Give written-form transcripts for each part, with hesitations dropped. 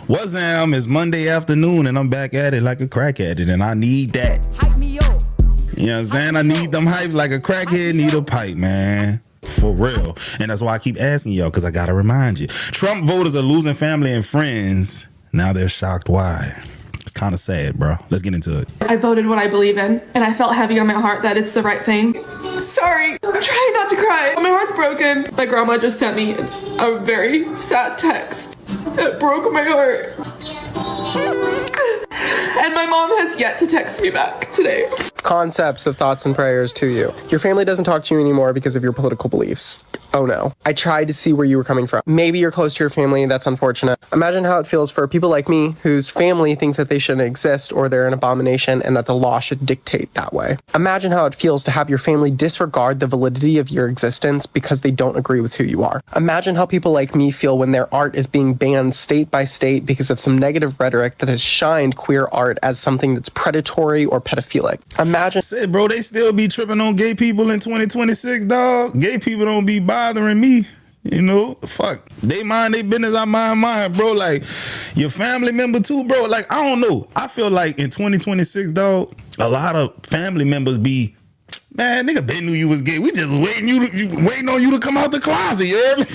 What's it's Monday afternoon and I'm back at it like a crack at it, and I need that. Hype me up. You know what I'm saying? I need them hypes like a crackhead need a pipe, man. For real. And that's why I keep asking y'all, because I gotta remind you. Trump voters are losing family and friends. Now they're shocked why. It's kind of sad, bro. Let's get into it. I voted what I believe in, and I felt heavy on my heart that it's the right thing. Sorry, I'm trying not to cry. My heart's broken. My grandma just sent me a very sad text that broke my heart. And my mom has yet to text me back today. Concepts of thoughts and prayers to you. Your family doesn't talk to you anymore because of your political beliefs. Oh no. I tried to see where you were coming from. Maybe you're close to your family, that's unfortunate. Imagine how it feels for people like me whose family thinks that they shouldn't exist or they're an abomination and that the law should dictate that way. Imagine how it feels to have your family disregard the validity of your existence because they don't agree with who you are. Imagine how people like me feel when their art is being banned state by state because of some negative rhetoric that has shined queer art as something that's predatory or pedophilic. Imagine... Said, bro, they still be tripping on gay people in 2026, dog. Gay people don't be bothering me. You know, fuck. They mind their business, I mind mine, bro. Like, your family member too, bro. Like, I don't know. I feel like in 2026, dog, a lot of family members be, man, nigga, they knew you was gay. We just waiting on you to come out the closet, you heard me?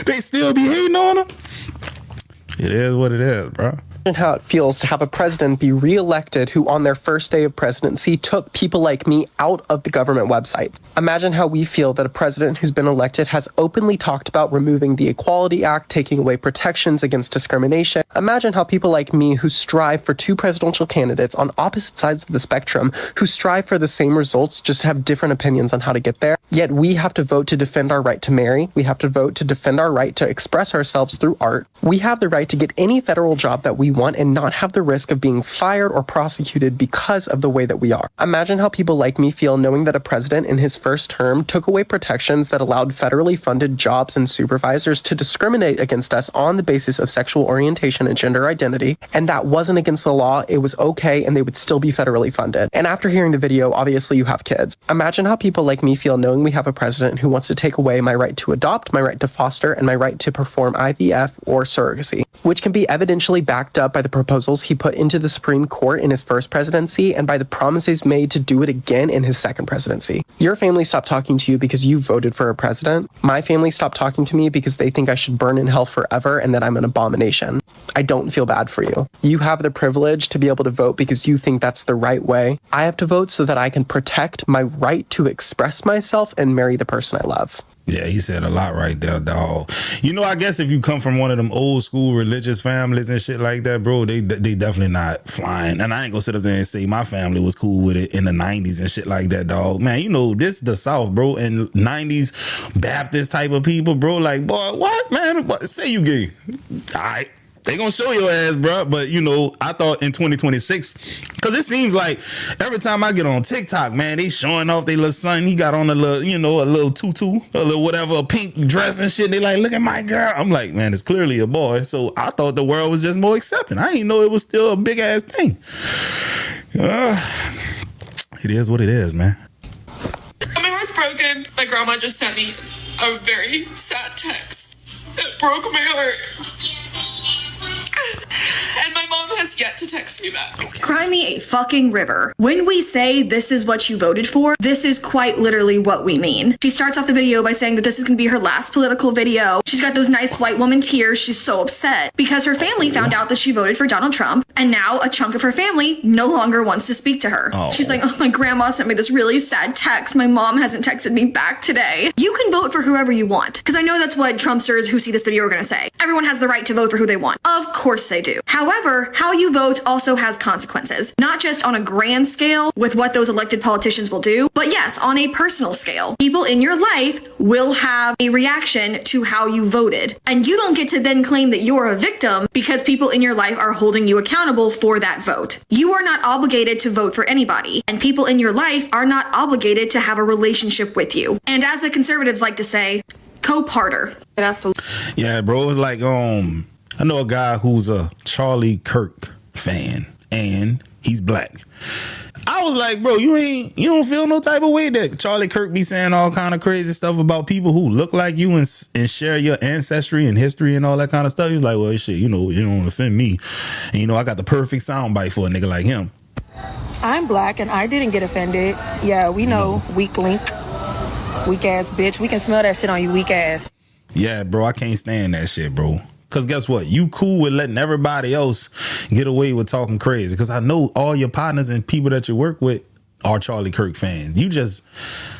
They still be hating on them. It is what it is, bro. Imagine how it feels to have a president be re-elected who on their first day of presidency took people like me out of the government website. Imagine how we feel that a president who's been elected has openly talked about removing the Equality Act, taking away protections against discrimination. Imagine how people like me who strive for two presidential candidates on opposite sides of the spectrum, who strive for the same results, just have different opinions on how to get there. Yet we have to vote to defend our right to marry. We have to vote to defend our right to express ourselves through art. We have the right to get any federal job that we want and not have the risk of being fired or prosecuted because of the way that we are. Imagine how people like me feel knowing that a president in his first term took away protections that allowed federally funded jobs and supervisors to discriminate against us on the basis of sexual orientation and gender identity, and that wasn't against the law, it was okay, and they would still be federally funded. And after hearing the video, obviously you have kids. Imagine how people like me feel knowing we have a president who wants to take away my right to adopt, my right to foster, and my right to perform IVF or surrogacy, which can be evidentially backed up by the proposals he put into the Supreme Court in his first presidency and by the promises made to do it again in his second presidency. Your family stopped talking to you because you voted for a president. My family stopped talking to me because they think I should burn in hell forever and that I'm an abomination. I don't feel bad for you. You have the privilege to be able to vote because you think that's the right way. I have to vote so that I can protect my right to express myself and marry the person I love. Yeah, he said a lot right there, dog. You know, I guess if you come from one of them old school religious families and shit like that, bro, they definitely not flying. And I ain't gonna sit up there and say my family was cool with it in the 90s and shit like that, dog. Man, you know, this the South, bro, and 90s Baptist type of people, bro. Like, boy, what, man? What? Say you gay. All right. They gonna show your ass, bro. But, you know, I thought in 2026, because it seems like every time I get on TikTok, man, they showing off their little son. He got on a little, you know, a little tutu, a little whatever, a pink dress and shit. They like, look at my girl. I'm like, man, it's clearly a boy. So I thought the world was just more accepting. I didn't know it was still a big ass thing. It is what it is, man. My heart's broken. My grandma just sent me a very sad text that broke my heart. And my mom has yet to text me back. Cry me a fucking river. When we say this is what you voted for, this is quite literally what we mean. She starts off the video by saying that this is gonna be her last political video. She's got those nice white woman tears. She's so upset because her family found out that she voted for Donald Trump, and now a chunk of her family no longer wants to speak to her. She's like, oh, my grandma sent me this really sad text. My mom hasn't texted me back today. You can vote for whoever you want, because I know that's what Trumpsters who see this video are gonna say. Everyone has the right to vote for who they want. Of course they do. However, how you vote also has consequences, not just on a grand scale with what those elected politicians will do, but yes, on a personal scale. People in your life will have a reaction to how you voted. And you don't get to then claim that you're a victim because people in your life are holding you accountable for that vote. You are not obligated to vote for anybody, and people in your life are not obligated to have a relationship with you. And as the conservatives like to say, co-parter. Yeah, bro, it's like, I know a guy who's a Charlie Kirk fan, and he's black. I was like, bro, you don't feel no type of way that Charlie Kirk be saying all kind of crazy stuff about people who look like you and share your ancestry and history and all that kind of stuff. He's like, well, shit, you don't offend me. And I got the perfect soundbite for a nigga like him. I'm black and I didn't get offended. Yeah, we know, weak link. Weak ass bitch. We can smell that shit on you, weak ass. Yeah, bro, I can't stand that shit, bro. Because guess what? You cool with letting everybody else get away with talking crazy. Because I know all your partners and people that you work with are Charlie Kirk fans. You just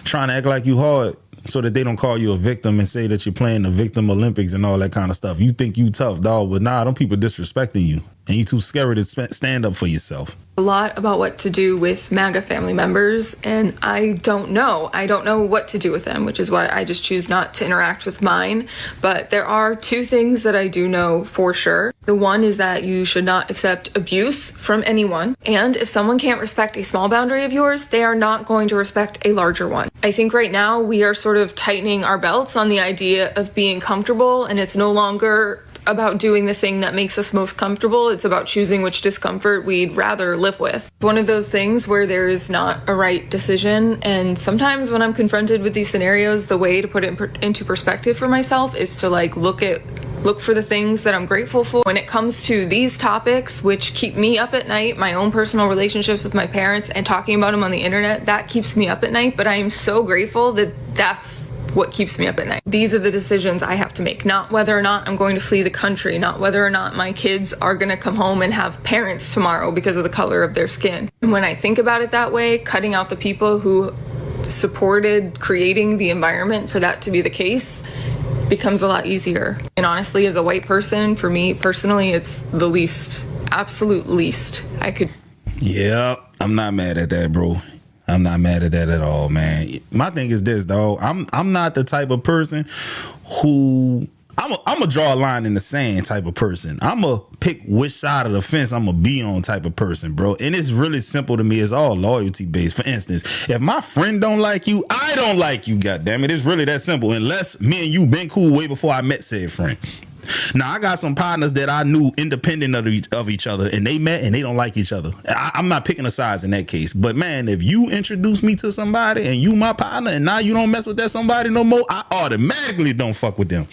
trying to act like you hard so that they don't call you a victim and say that you're playing the victim Olympics and all that kind of stuff. You think you tough, dog, but nah, them people disrespecting you. And you too scared to stand up for yourself. A lot about what to do with MAGA family members, and I don't know. I don't know what to do with them, which is why I just choose not to interact with mine. But there are two things that I do know for sure. The one is that you should not accept abuse from anyone. And if someone can't respect a small boundary of yours, they are not going to respect a larger one. I think right now we are sort of tightening our belts on the idea of being comfortable, and it's no longer about doing the thing that makes us most comfortable. It's about choosing which discomfort we'd rather live with. One of those things where there is not a right decision, and sometimes when I'm confronted with these scenarios, the way to put it into perspective for myself is to look for the things that I'm grateful for. When it comes to these topics, which keep me up at night, my own personal relationships with my parents and talking about them on the internet, that keeps me up at night, but I am so grateful that that's what keeps me up at night. These are the decisions I have to make, not whether or not I'm going to flee the country, not whether or not my kids are going to come home and have parents tomorrow because of the color of their skin. And when I think about it that way, cutting out the people who supported creating the environment for that to be the case becomes a lot easier. And honestly, as a white person, for me personally, it's the absolute least I could. Yeah, I'm not mad at that, bro. I'm not mad at that at all, man. My thing is this, dog. I'm not the type of person who I'm a draw a line in the sand type of person. I'm a pick which side of the fence I'm gonna be on type of person, bro. And it's really simple to me. It's all loyalty based. For instance, if my friend don't like you, I don't like you. Goddamn it, it's really that simple. Unless me and you been cool way before I met said friend. Now, I got some partners that I knew independent of each other, and they met and they don't like each other. I'm not picking a sides in that case. But, man, if you introduce me to somebody and you my partner and now you don't mess with that somebody no more, I automatically don't fuck with them.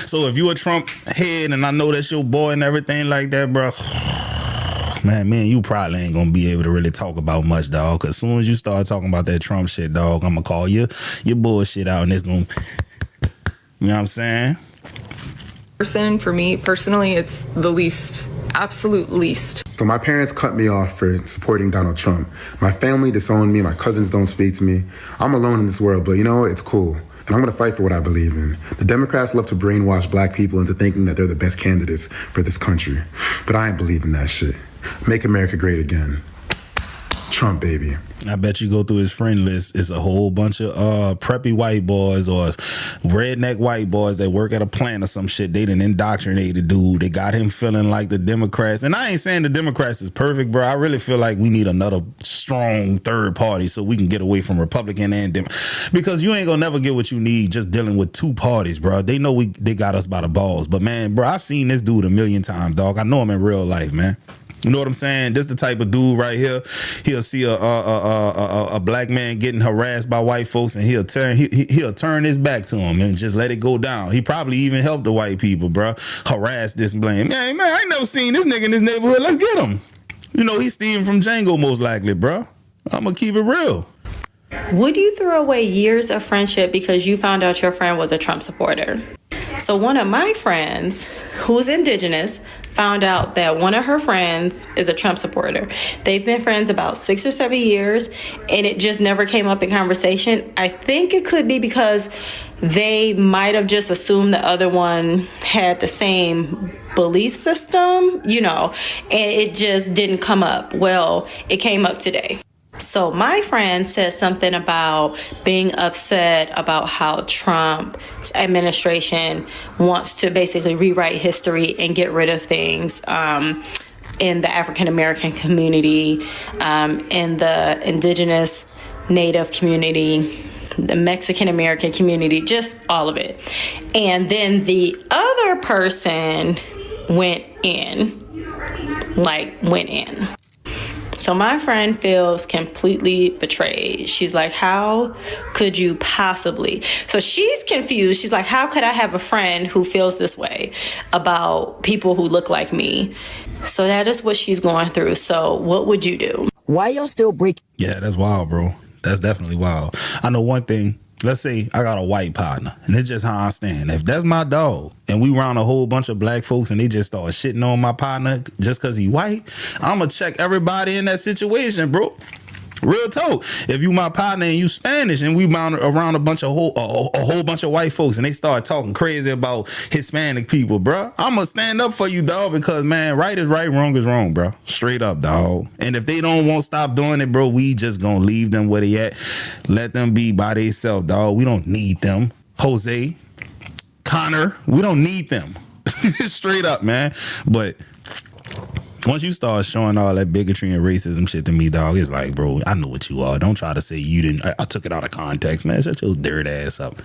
So if you a Trump head and I know that's your boy and everything like that, bro, man, you probably ain't gonna be able to really talk about much, dog. Because as soon as you start talking about that Trump shit, dog, I'm gonna call your bullshit out and it's gonna, you know what I'm saying? For me personally, it's the absolute least. So my parents cut me off for supporting Donald Trump. My family disowned me. My cousins don't speak to me. I'm alone in this world, but it's cool. And I'm going to fight for what I believe in. The Democrats love to brainwash black people into thinking that they're the best candidates for this country. But I ain't believing that shit. Make America great again. Trump, baby. I bet you go through his friend list. It's a whole bunch of preppy white boys or redneck white boys that work at a plant or some shit. They done indoctrinated the dude. They got him feeling like the Democrats. And I ain't saying the Democrats is perfect, bro. I really feel like we need another strong third party so we can get away from Republican and Democrat. Because you ain't gonna never get what you need just dealing with two parties, bro. They know they got us by the balls. But, man, bro, I've seen this dude a million times, dog. I know him in real life, man. You know what I'm saying? This the type of dude right here. He'll see a black man getting harassed by white folks, and he'll turn his back to him and just let it go down. He probably even helped the white people, bro. Harass this and blame. Man, I ain't never seen this nigga in this neighborhood. Let's get him. He's stealing from Django most likely, bro. I'm gonna keep it real. Would you throw away years of friendship because you found out your friend was a Trump supporter? So one of my friends, who's indigenous, found out that one of her friends is a Trump supporter. They've been friends about 6 or 7 years, and it just never came up in conversation. I think it could be because they might have just assumed the other one had the same belief system, and it just didn't come up. Well, it came up today. So my friend said something about being upset about how Trump's administration wants to basically rewrite history and get rid of things in the African American community, in the indigenous Native community, the Mexican American community, just all of it. And then the other person went in. So my friend feels completely betrayed. She's like, how could you possibly? So she's confused. She's like, how could I have a friend who feels this way about people who look like me? So that is what she's going through. So what would you do? Why y'all still break? Yeah, that's wild, bro. That's definitely wild. I know one thing. Let's say I got a white partner, and it's just how I stand. If that's my dog, and we around a whole bunch of black folks, and they just start shitting on my partner just because he white, I'm going to check everybody in that situation, bro. Real talk. If you my partner and you Spanish and we around a whole bunch of white folks and they start talking crazy about Hispanic people, bro, I'm gonna stand up for you, dog, because man, right is right, wrong is wrong, bro. Straight up, dog. And if they don't want to stop doing it, bro, we just gonna leave them where they at. Let them be by themselves, dog. We don't need them. Jose, Connor, we don't need them. Straight up, man. But once you start showing all that bigotry and racism shit to me, dog, it's like, bro, I know what you are. Don't try to say you didn't. I took it out of context, man. Shut your dirt ass up.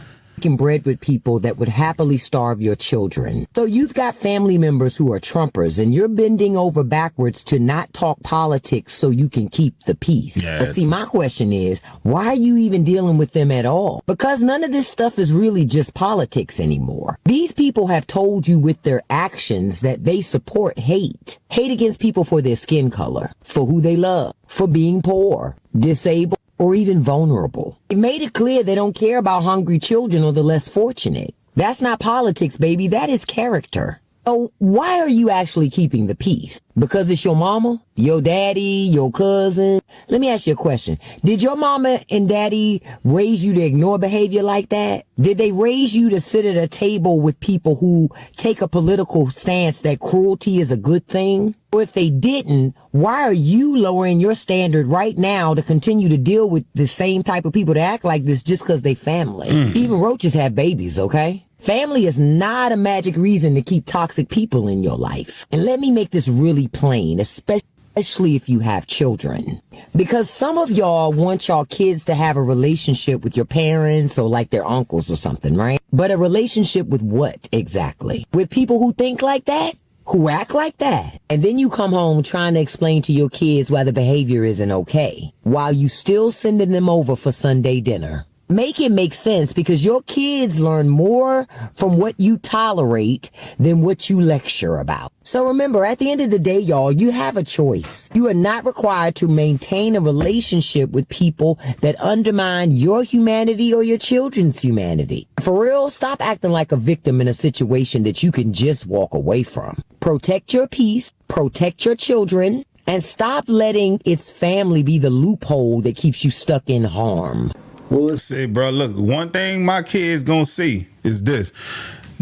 Bread with people that would happily starve your children. So you've got family members who are Trumpers and you're bending over backwards to not talk politics so you can keep the peace. Yeah. But see, my question is, why are you even dealing with them at all? Because none of this stuff is really just politics anymore. These people have told you with their actions that they support hate. Hate against people for their skin color, for who they love, for being poor, disabled, or even vulnerable. It made it clear they don't care about hungry children or the less fortunate. That's not politics, baby. That is character. Oh, why are you actually keeping the peace? Because it's your mama, your daddy, your cousin? Let me ask you a question. Did your mama and daddy raise you to ignore behavior like that? Did they raise you to sit at a table with people who take a political stance that cruelty is a good thing? Or if they didn't, why are you lowering your standard right now to continue to deal with the same type of people that act like this just because they family? Even roaches have babies, okay? Family is not a magic reason to keep toxic people in your life. And let me make this really plain, especially if you have children. Because some of y'all want y'all kids to have a relationship with your parents or like their uncles or something, right? But a relationship with what exactly? With people who think like that? Who act like that? And then you come home trying to explain to your kids why the behavior isn't okay, while you still sending them over for Sunday dinner. Make it make sense, because your kids learn more from what you tolerate than what you lecture about. So remember, at the end of the day, y'all, you have a choice. You are not required to maintain a relationship with people that undermine your humanity or your children's humanity. For real, stop acting like a victim in a situation that you can just walk away from. Protect your peace, protect your children, and stop letting its family be the loophole that keeps you stuck in harm. Well, let's say, bro, look, one thing my kids gonna see is this.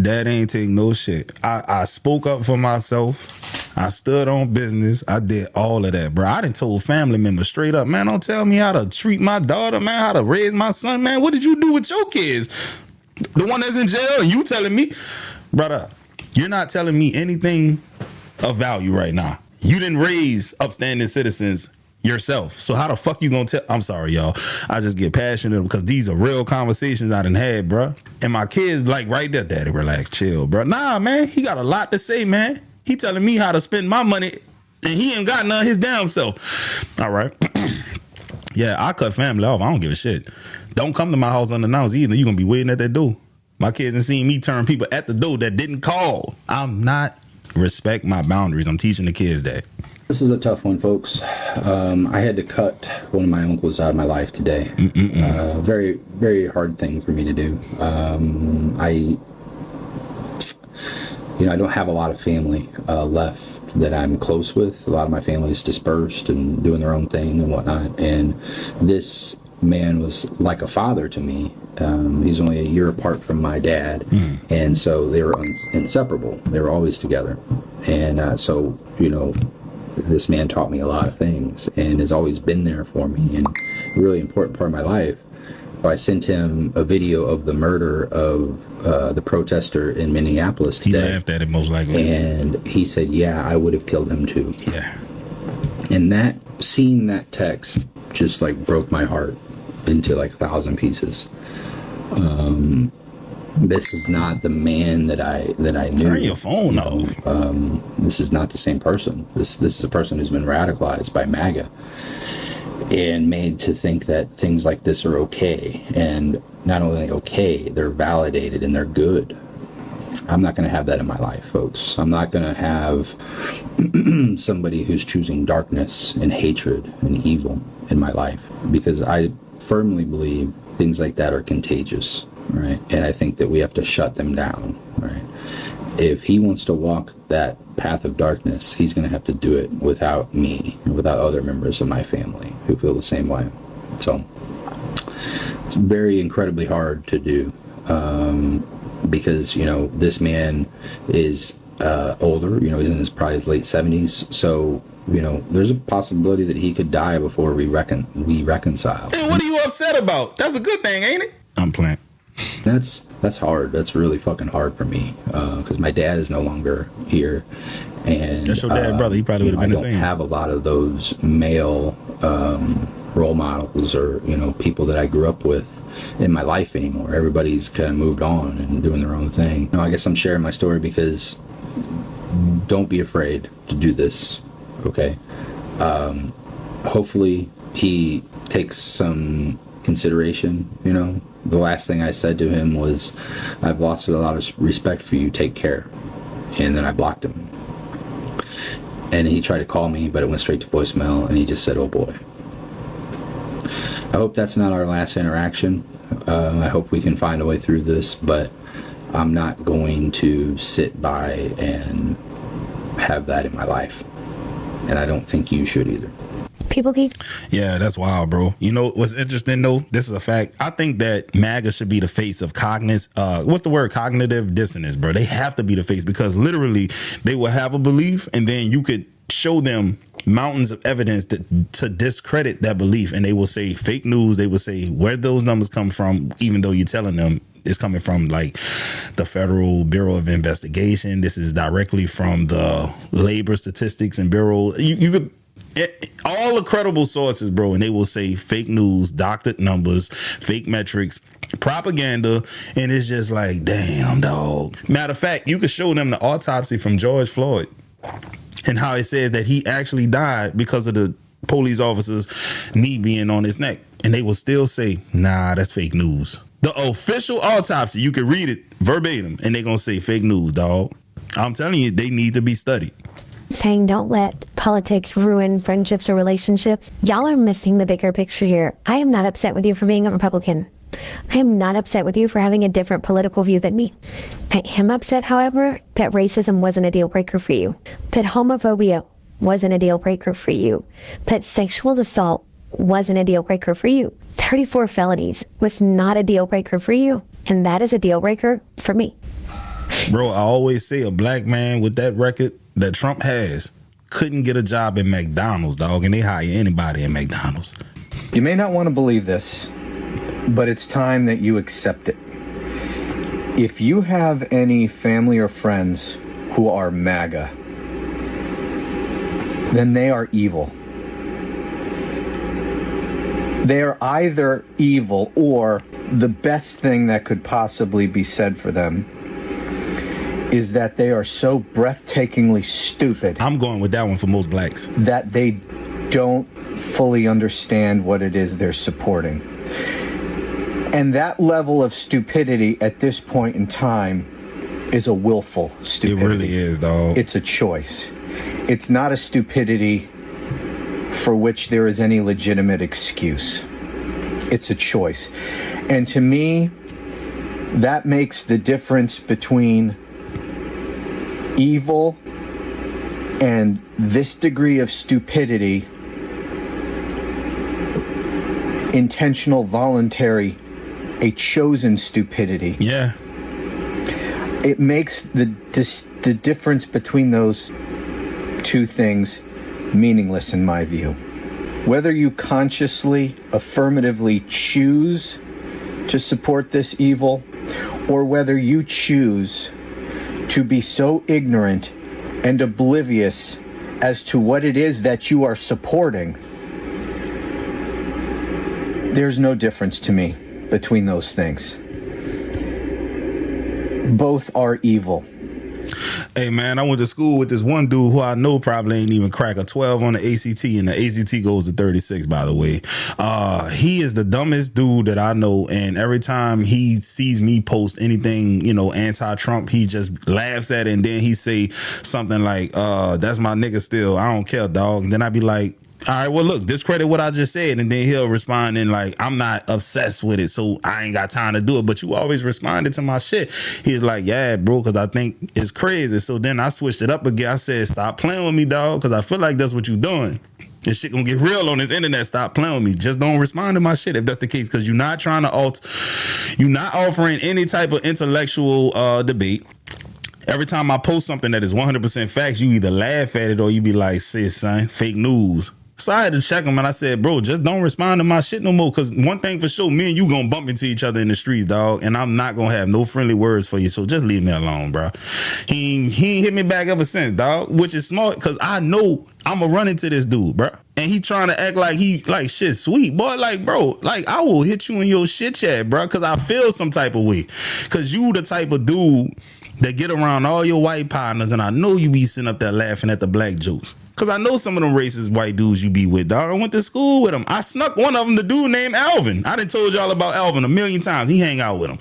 Dad ain't take no shit. I spoke up for myself. I stood on business. I did all of that, bro. I done told family members straight up, man, don't tell me how to treat my daughter, man, how to raise my son, man. What did you do with your kids? The one that's in jail, and you telling me, brother, you're not telling me anything of value right now. You didn't raise upstanding citizens yourself. So how the fuck you gonna tell? I'm sorry, y'all. I just get passionate because these are real conversations I done had, bro. And my kids like right there, daddy, relax, chill, bro. Nah, man, he got a lot to say, man. He telling me how to spend my money and he ain't got none of his damn self. All right. Yeah, I cut family off. I don't give a shit. Don't come to my house unannounced either. You gonna be waiting at that door. My kids ain't seen me turn people at the door that didn't call. I'm not respect my boundaries. I'm teaching the kids that. This is a tough one, folks. I had to cut one of my uncles out of my life today. Very, very hard thing for me to do. I don't have a lot of family left that I'm close with. A lot of my family is dispersed and doing their own thing and whatnot. And this man was like a father to me. He's only a year apart from my dad. And so they were inseparable. They were always together. And so, this man taught me a lot of things and has always been there for me and a really important part of my life. I sent him a video of the murder of the protester in Minneapolis today. He laughed at it most likely. And he said, yeah, I would have killed him too. Yeah. And seeing that text just like broke my heart into like 1,000 pieces. This is not the man that I knew. Turn your phone off. This is not the same person. This is a person who's been radicalized by MAGA and made to think that things like this are okay. And not only okay, they're validated and they're good. I'm not going to have that in my life, folks. I'm not going to have somebody who's choosing darkness and hatred and evil in my life, because I firmly believe things like that are contagious, right? And I think that we have to shut them down, right? If he wants to walk that path of darkness, he's going to have to do it without me and without other members of my family who feel the same way. So it's very incredibly hard to do. Because, you know, this man is older, you know, he's in his probably his late 70s. So, you know, there's a possibility that he could die before we reconcile. And what are you upset about? That's a good thing, ain't it? I'm playing. That's hard. That's really fucking hard for me, because my dad is no longer here. And that's your dad, brother. He probably would have been the same. I don't have a lot of those male role models or, you know, people that I grew up with in my life anymore. Everybody's kind of moved on and doing their own thing. No, I guess I'm sharing my story because don't be afraid to do this, okay? Hopefully he takes some consideration, you know. The last thing I said to him was, I've lost a lot of respect for you, take care. And then I blocked him. And he tried to call me, but it went straight to voicemail, and he just said, oh boy. I hope that's not our last interaction. I hope we can find a way through this, but I'm not going to sit by and have that in my life. And I don't think you should either. People keep... Yeah, that's wild, bro. You know what's interesting, though? This is a fact. I think that MAGA should be the face of what's the word? Cognitive dissonance, bro. They have to be the face, because literally they will have a belief, and then you could show them mountains of evidence to discredit that belief, and they will say fake news. They will say where those numbers come from, even though you're telling them it's coming from like the Federal Bureau of Investigation. This is directly from the Labor Statistics and Bureau. You could all the credible sources, bro, and they will say fake news, doctored numbers, fake metrics, propaganda, and it's just like, damn, dog. Matter of fact, you could show them the autopsy from George Floyd and how it says that he actually died because of the police officer's knee being on his neck, and they will still say, nah, that's fake news. The official autopsy, you can read it verbatim, and they're gonna say fake news, dog. I'm telling you, they need to be studied. Saying don't let politics ruin friendships or relationships. Y'all are missing the bigger picture here. I am not upset with you for being a Republican. I am not upset with you for having a different political view than me. I am upset, however, that racism wasn't a deal breaker for you, that homophobia wasn't a deal breaker for you, that sexual assault wasn't a deal breaker for you. 34 felonies was not a deal breaker for you, and that is a deal breaker for me. Bro, I always say a black man with that record that Trump has couldn't get a job in McDonald's, dog, and they hire anybody in McDonald's. You may not want to believe this, but it's time that you accept it. If you have any family or friends who are MAGA, then they are evil. They are either evil, or the best thing that could possibly be said for them is that they are so breathtakingly stupid. I'm going with that one for most blacks. That they don't fully understand what it is they're supporting. And that level of stupidity at this point in time is a willful stupidity. It really is, dog. It's a choice. It's not a stupidity for which there is any legitimate excuse. It's a choice. And to me, that makes the difference between evil and this degree of stupidity, intentional, voluntary, a chosen stupidity. Yeah. It makes the difference between those two things meaningless in my view. Whether you consciously, affirmatively choose to support this evil, or whether you choose to be so ignorant and oblivious as to what it is that you are supporting, there's no difference to me between those things. Both are evil. Hey man, I went to school with this one dude who I know probably ain't even crack a 12 on the ACT, and the ACT goes to 36, by the way. He is the dumbest dude that I know, and every time he sees me post anything, you know, anti-Trump, he just laughs at it, and then he say something like, that's my nigga still, I don't care, dog. And then I be like, all right, well, look, discredit what I just said. And then he'll respond in like, I'm not obsessed with it, so I ain't got time to do it. But you always responded to my shit. He's like, yeah, bro, because I think it's crazy. So then I switched it up again. I said, stop playing with me, dog, because I feel like that's what you doing. This shit gonna get real on this internet. Stop playing with me. Just don't respond to my shit if that's the case, because you're not trying to you're not offering any type of intellectual debate. Every time I post something that is 100% facts, you either laugh at it or you be like, sis, son, fake news. So I had to check him, and I said, bro, just don't respond to my shit no more. Because one thing for sure, me and you gonna bump into each other in the streets, dog. And I'm not gonna have no friendly words for you. So just leave me alone, bro. He ain't hit me back ever since, dog. Which is smart, because I know I'm gonna run into this dude, bro. And he trying to act like he like shit sweet. Boy, like, bro, like I will hit you in your shit chat, bro. Because I feel some type of way. Because you the type of dude that get around all your white partners, and I know you be sitting up there laughing at the black jokes. Because I know some of them racist white dudes you be with, dog. I went to school with them. I snuck one of them, the dude named Alvin. I done told y'all about Alvin a million times. He hang out with him.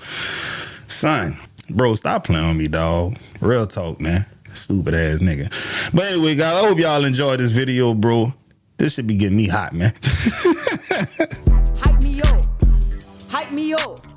Son, bro, stop playing with me, dog. Real talk, man. Stupid ass nigga. But anyway, guys, I hope y'all enjoyed this video, bro. This should be getting me hot, man. Hype me up. Hype me up.